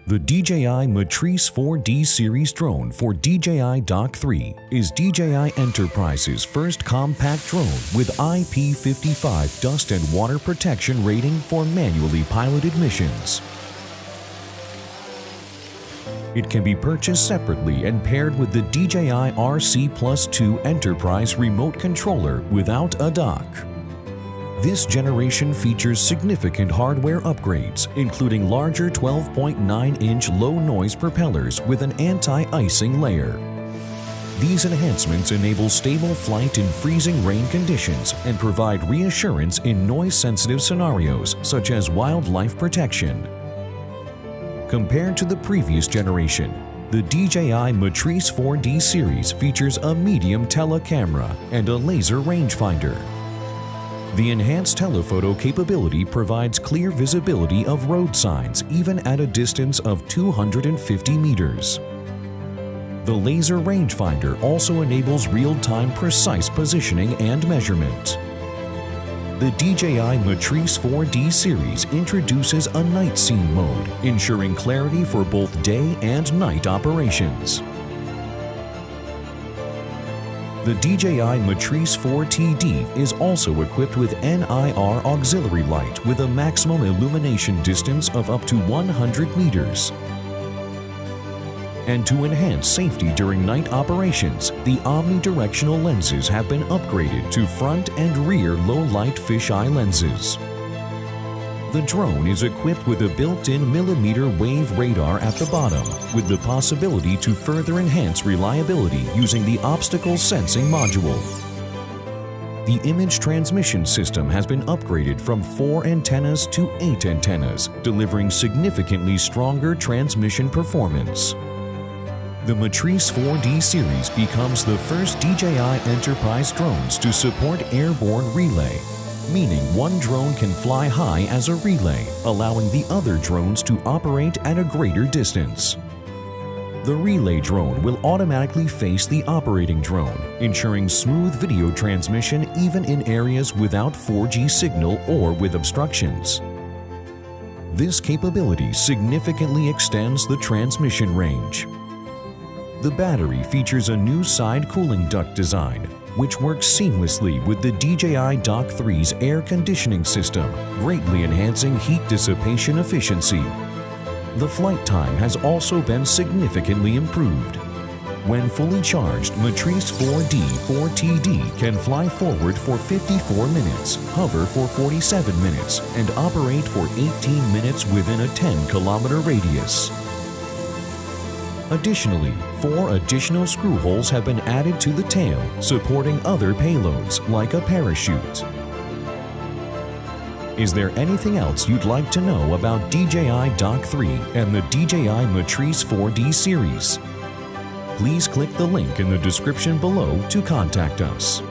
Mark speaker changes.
Speaker 1: The DJI Matrice 4D series drone for DJI Dock 3 is DJI Enterprise's first compact drone with IP55 dust and water protection rating for manually piloted missions. It can be purchased separately and paired with the DJI RC Plus 2 Enterprise remote controller without a dock. This generation features significant hardware upgrades, including larger 12.9-inch low-noise propellers with an anti-icing layer. These enhancements enable stable flight in freezing rain conditions and provide reassurance in noise-sensitive scenarios, such as wildlife protection. Compared to the previous generation, the DJI Matrice 4D series features a medium telecamera and a laser rangefinder. The enhanced telephoto capability provides clear visibility of road signs even at a distance of 250 meters. The laser rangefinder also enables real-time precise positioning and measurement. The DJI Matrice 4D series introduces a night scene mode, ensuring clarity for both day and night operations. The DJI Matrice 4TD is also equipped with NIR auxiliary light with a maximum illumination distance of up to 100 meters. And to enhance safety during night operations, the omnidirectional lenses have been upgraded to front and rear low-light fisheye lenses. The drone is equipped with a built-in millimeter wave radar at the bottom, with the possibility to further enhance reliability using the obstacle sensing module. The image transmission system has been upgraded from 4 antennas to 8 antennas, delivering significantly stronger transmission performance. The Matrice 4D series becomes the first DJI Enterprise drones to support airborne relay, meaning one drone can fly high as a relay, allowing the other drones to operate at a greater distance. The relay drone will automatically face the operating drone, ensuring smooth video transmission even in areas without 4G signal or with obstructions. This capability significantly extends the transmission range. The battery features a new side cooling duct design, which works seamlessly with the DJI Dock 3's air conditioning system, greatly enhancing heat dissipation efficiency. The flight time has also been significantly improved. When fully charged, Matrice 4D 4TD can fly forward for 54 minutes, hover for 47 minutes, and operate for 18 minutes within a 10-kilometer radius. Additionally, 4 additional screw holes have been added to the tail, supporting other payloads like a parachute. Is there anything else you'd like to know about DJI Dock 3 and the DJI Matrice 4D series? Please click the link in the description below to contact us.